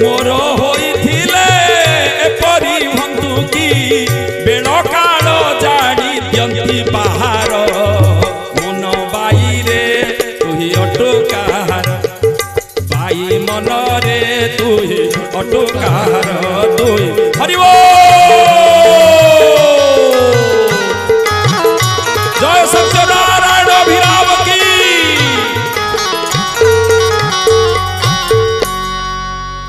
मोर होइथिले एपरि भंतुकी bell काल जानी दियंती बाहर मन बाई रे तुही अटुकार बाई मन रे तुही अटुकार तुही हरि जय सत्यनारायण अभिराम की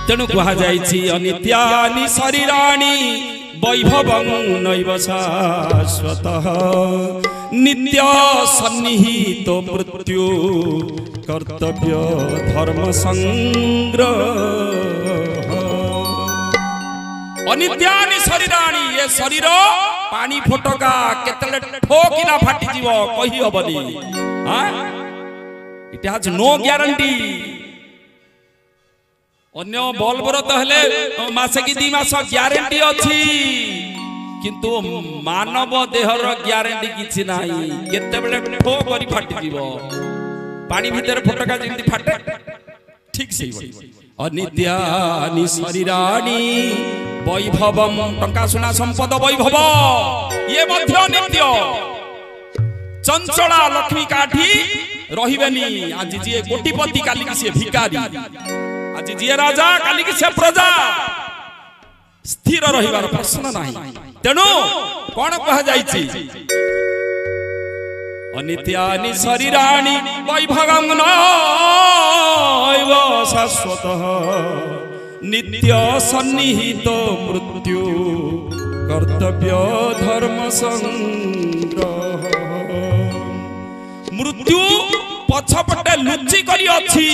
तेणु कहा जाइछि अनित्यानि शरीराणि वैभवं नैव शाश्वतः नित्य सन्निहितो मृत्यु कर्तव्य धर्म संग्रह अनित्यानि शरीराणि ये शरीर पानी फोटका केतले ठोकिना फाटी जीव कहि हबनी हां इट हैज नो ग्यारंटी अन्य बल्बर तो हेले मासे कि 2 मास ग्यारंटी अछि किंतु मानव देहर ग्यारंटी किछि नाही केते बेले ठो करी फाटी जीवो पानी भीतर फटका जेंति फाटे ठीक सेही अनित्यानि शरीराणि वैभवम टंका सुना संपद वैभव ये मध्य नित्य चंचला लक्ष्मी काठी रहिबेनी आज जे कोटिपति काली कि से भिखारी आज जी राजा काली कि से प्रजा स्थिर रहिबार प्रश्न नाही तेनु कोन कह जाईछि अनित्यानि शरीराणि वैभवं नैव शाश्वतः नित्य सन्निहितो मृत्यु कर्तव्य धर्म संग्रह मृत्यु पछपटे लुचि करी अछि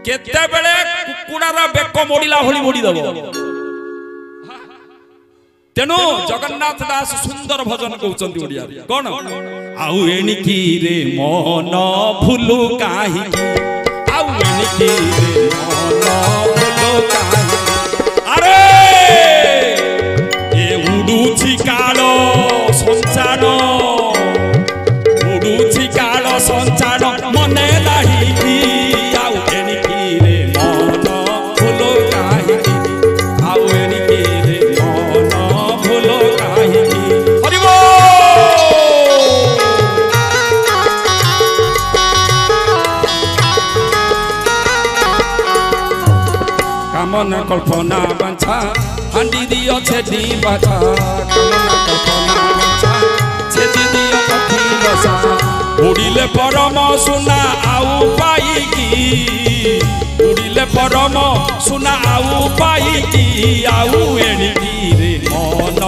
केते बेले कुकुडार बेक मोडिला भली मोडी दबो तेनु जगन्नाथ दास सुंदर भजन कहउचंती ओडिया कोन आउ एनिकी रे मन भूलु काहि आउ एनिकी रे मन भूलु काहि अरे ए उडुछि कालो संचार उडुछि कालो संचार मने नाही की आउ एनिकी रे मन भूलु काहि आउ एनिकी रे मन भूलु काहि हरि बोल कामना कल्पना बांछा हांडी दियो छेदी बाछा कामना कल्पना बांछा छेदी दियो कथि बसा उड़िले परम सुना आउ पाइकी उड़िले परम सुना आउ पाइकी आउ एणिकी रे मन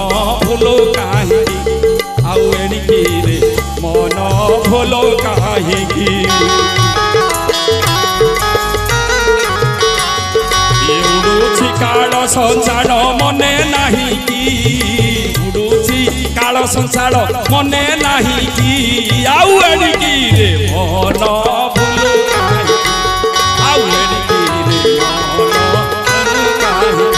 भूलो काहि आउ एणिकी रे मन भूलो काहि उडुछि काल संसार मने नाही की उडुछि काल संसार मने नाही की आउ एणिकी रे मन भूलो काहि आउ एणिकी रे मन भूलो काहि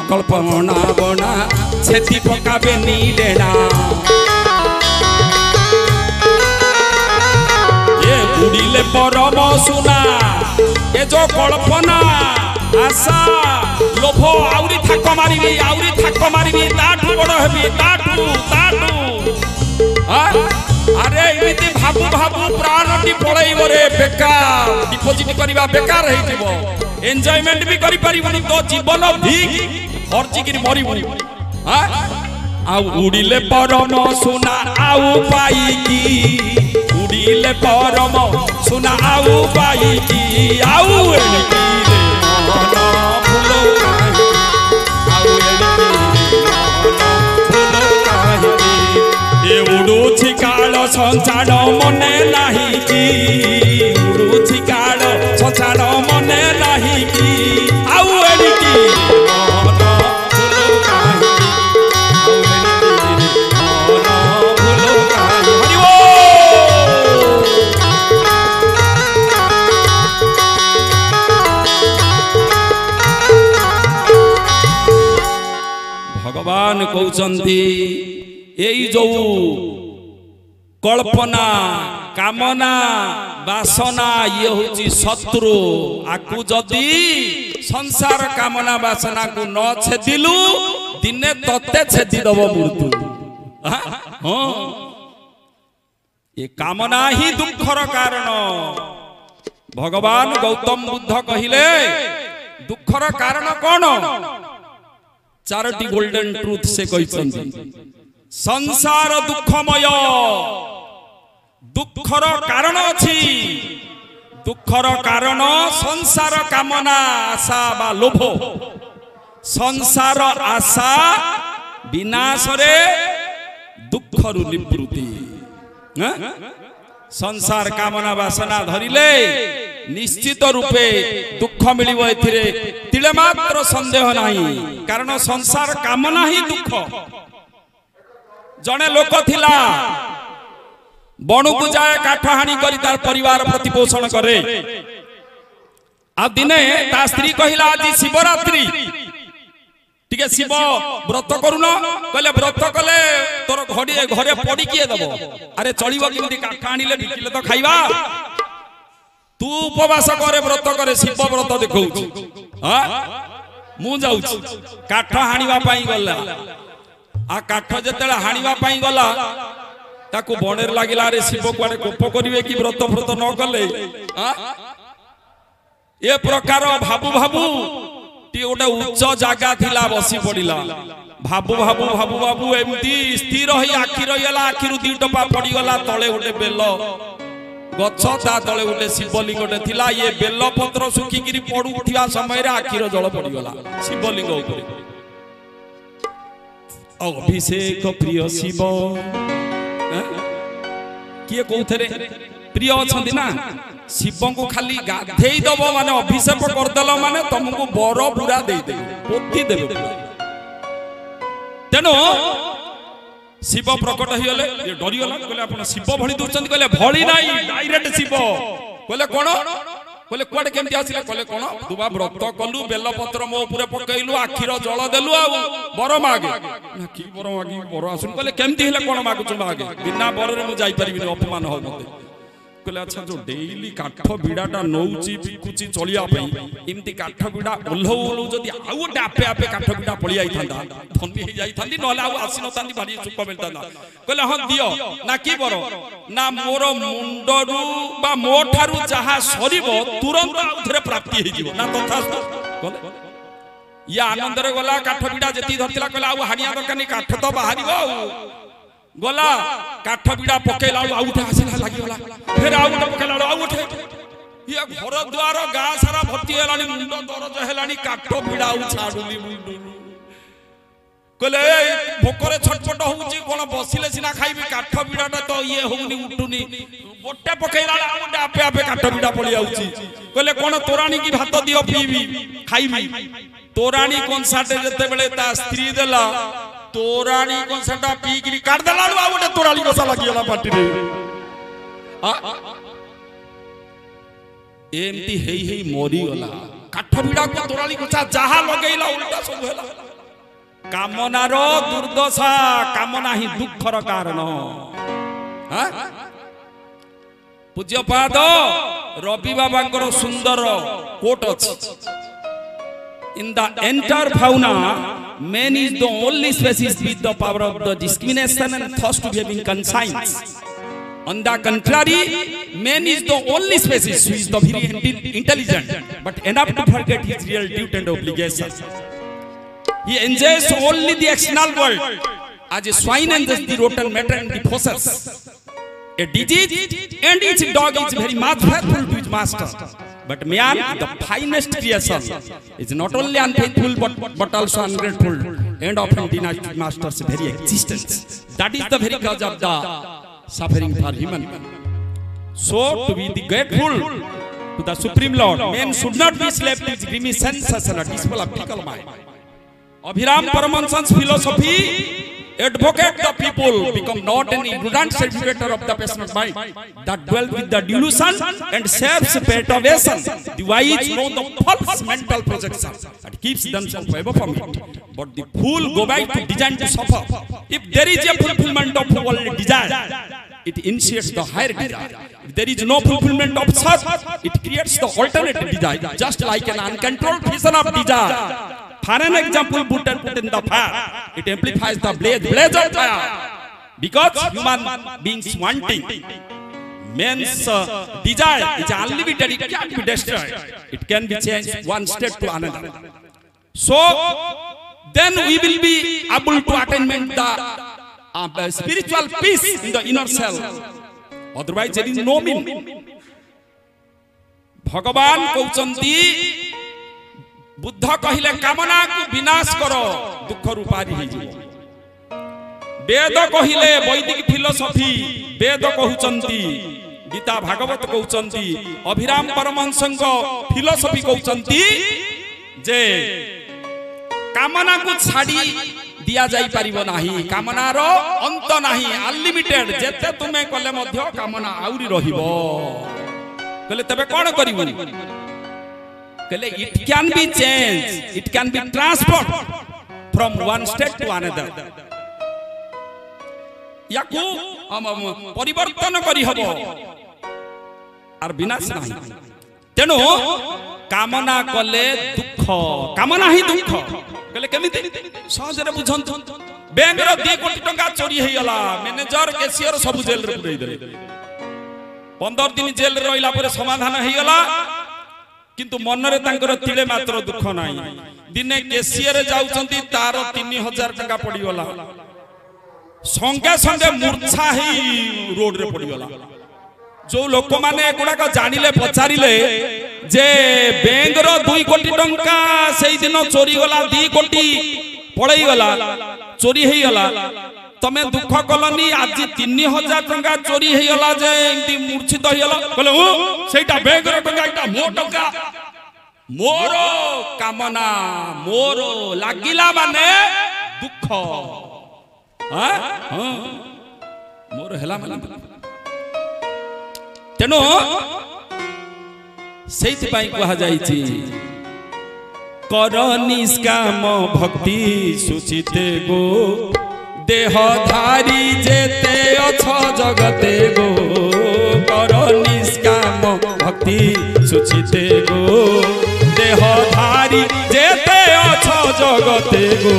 कल्पना बना छेती पकाबे नी डेना ये उड़िले परम सुना ये जो कल्पना आशा लोभ आउरी थाक मारिबी ताठू बड़ हेबी ताठू अरे इमिति भाबू प्राणटी पळैबो रे बेकार डिपोजिट करबा बेकार हेइ जिवो एन्जॉयमेंट भी करि परिबनी तो जीवन भीख खर्ची गिरी मरिबू आउ उड़िले परम सुना आउ पाइकी उड़िले परम सुना आउ पाइकी आउ एणिकी रे मन भूलो काहि आउ एणिकी रे मन भूलो काहि ए उडुछि काल संसार मने नाही की उडुछि काल संसार मने नाही की आउ एणिकी भगवान कहउचंती एई जो कल्पना कामना वासना ये होची शत्रु आकु जदी संसार कामना वासना को न छेदिलु दिने तते छेदी दब मृत्यु। हां ये कामना ही दुखर कारण। भगवान गौतम बुद्ध कहिले दुखर कारण कौन? चारोटी गोल्डन ट्रूथ से कहते संसार दुखमय दुखर कारण अछि। दुखर कारण संसार कामना आशा बा लोभ। संसार आशा विनाश रे दुखरु निवृत्ति। संसार कामना वासना धरिले निश्चित रूपे दुख मिलिव एथिरे तिले मात्र संदेह नाही। कारण संसार कामना ही दुख। जने लोक थिला बणु को जाए काठ हाणी करी तार परिवार प्रतिपोषण करे। आ दिने ता स्त्री कहिला आज शिवरात्रि टिके शिव व्रत करून कहले व्रत कले तोर घड़िए घरे पड़ी किए दबो। अरे चलिबो किमती काठ आनिले बिकिले तो खाइबा। तू उपवास करे व्रत करे शिव व्रत देखौ। हां मु जाउ काठ हाणीवा पई गला। आ काठ जेतेला हाणीवा पई गला ताकू बणेर लागिला रे शिव कुआडे कोप करिवे कि व्रत व्रत न कले। हां ए प्रकार भाबू भाबू टी गोटे उच्च जागा थिला बसी पड़िला। भाबू भाबू भाबू भाबू एमती स्थिर होई आखि रहिला। आखिरु दी टपा पड़ी गला तळे गोटे बेल गछ ता तळे गोटे शिवलिंगटे थिला। ये बेल पत्र सुखी किरी पडु उठिया समय रे आखिर जल पड़ी गला शिवलिंग ऊपर। अभिषेक प्रिय शिव किए कौथरे प्रिय अछंती ना। शिव को खाली गाधेई दब माने अभिषेक करदेल माने तुमको बर पूरा दे दे पोती देबे। तेनो शिव प्रकट हो गले ये डरी गला। कहले आपण शिव भଳି दुचंती कहले भଳି नाही डायरेक्ट शिव। कहले कोन? कहले कुआडे केमती आसिले? कहले कोन दुबा व्रत कलु बेल पत्र मो ऊपर पकैलु आखिर जल देलु आ बर मागे ना की बर मागी बर आसुन। कहले केमती हेले कोन मागु मागे बिना बर रे मु जाई परिबिनी अपमान हो मते। कहले अच्छा जो डेली काठ बिड़ाटा नौची बिकुची चलिया पई इमती काठ बिड़ा ओल्हौ ओल्हौ जदी आउ गोटे आपे आपे काठ बिड़ा पळि आई थांदा धनी हे जाई थांदी नला आउ आसी न थांदी भारी चुप मिलतांदा। कहले हां दियो ना की बर ना मोर मुंडरू बा मोठारू जहा सरीबो तुरंत आउथरे प्राप्ति हे जीवो ना तथा। कहले या आनंद रे गला काठ बिड़ा जति धरतिला। कहले आउ हानिया दरकानी काठ तो बाहरिबो गला काठ बिड़ा पकेला आउ उठे आसिला लागि गला फिर आउ उठे पकेला आउ उठे। ये घर द्वार गाँ सारा भर्ती हेलानी मुंड दरज हेलानी काठ बिड़ा आउ छाडुली मुंड। कहले भोकरे छटपट होउची कोन बसिले सिना खाइबी काठ बिड़ाटा तो ये होउनी उठुनी गोटे पकेला आउ गोटे आपे आपे काठ बिड़ा पळि आउची। कहले कोन तोराणी की भात दियो पीबी खाइबी। तोराणी कोनसाटे जते बेले ता स्त्री देला तोराणी कोनसाटा पी किरी काट देला आ गोटे तोराणी कसा लागिला पाटी रे। एमती हेई हेई मरी गला काठ बिड़ा को तोराणी कसा जहा लगेला उल्टा सब होला। कामनार दुर्दशा कामना ही दुखर कारण। हां पूज्यपाद रवि बाबांकर सुंदर कोट अछि। In the entire fauna, man is the only species with the power of the discrimination and thoughts to be having conscience. On the contrary, man is the only species who is the very intelligent, but enough to forget his real duty and obligation. He enjoys only the external world, as a swine enjoys the rotten matter and the process. A disease and each dog is very much faithful to his master. But man, the finest creation, is not only unfaithful but also ungrateful and often denies his master's very existence. That is the very cause of the suffering for human. So, to be the grateful to the Supreme Lord, man should not be slave to his grimy senses and a dismal optical mind. Abhiram Paramahansa's philosophy advocate the people, become not an ignorant servitor of the passionate mind that dwell with the delusion and serves perturbation. The wise know the false mental projection and keeps themselves away from it. But the fool go back to design to suffer. If there is a fulfillment of worldly desire, it initiates the higher desire. If there is no fulfillment of such, it creates the alternate desire, just like an uncontrolled fission of desire. For an example, put in the fire, it amplifies the blaze of fire. Because human beings wanting, man's desire is unlimited, it can't be destroyed. It can be changed one state to another. So, then we will be able to attain the spiritual peace in the inner self. Otherwise, there is no meaning. Bhagavan कहउचंती Buddha कहिले कामना को विनाश करो दुख रूपारी हो जिवो वेद कहिले वैदिक फिलोसफी वेद कहउचंती गीता भागवत कहउचंती अभिराम परमहंसଙ୍କ फिलोसफी कहउचंती जे कामना को छाड़ी दिया जाई परिबो नाही कामनार अंत नाही अनलिमिटेड जेते तुमे कले मध्य कामना आउरी रहिबो कले तबे कोन करिबो कले it can be changed it can be transformed from one state to another याकू परिवर्तन करी हबो आर विनाश नाही तेनो कामना कले दुख कामना ही दुख कले केमिति सहज रे बुझंतु बैंक रो 2 कोटी टका चोरी हे गला मैनेजर कैशियर सब जेल रे पुरै देले 15 दिन जेल रे रहिला परे समाधान हे गला किंतु मन रे तांकर तिले मात्र दुख नाही दिने कैशियर जाउचंती तार 3000 टका पड़ी गला संगे संगे मूर्छा ही रोड रे पड़ी गला जो लोक माने एगुडा को जानिले पचारिले जे बैंक रो 2 कोटी टंका सेई दिन चोरी गला 2 कोटी पळई गला चोरी हेई गला तमे दुख कलनी आज 3000 टंका चोरी हेई गला जे इंती मूर्छित हेई गला कहले हु सेटा बैंक रो टंका एटा मो टंका मोरो कामना मोरो लागिला माने दुख हां हां मोर हेला माने तेनो सेति पाई कहा जाईची कर निष्काम भक्ति सुचिते गो देह धारी जेते अछ जगते गो कर निष्काम भक्ति सुचिते गो देह धारी जेते अछ जगते गो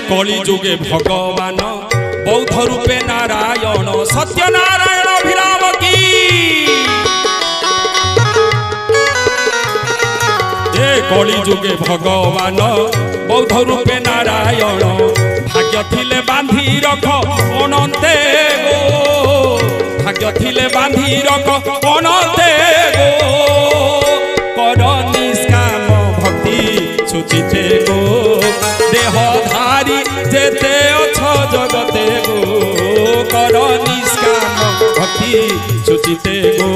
कली जुगे भगवान बौद्ध रूपे नारायण सत्य नारायण अभिराम की कली जुगे भगवान बौद्ध रूपे नारायण भाग्य थिले बांधी रख अनंते गो भाग्य थिले बांधी रख अनंते गो कर निष्काम भक्ति सुचिते गो देह धारी जेते अछ जगते गो कर निष्काम भक्ति सुचिते गो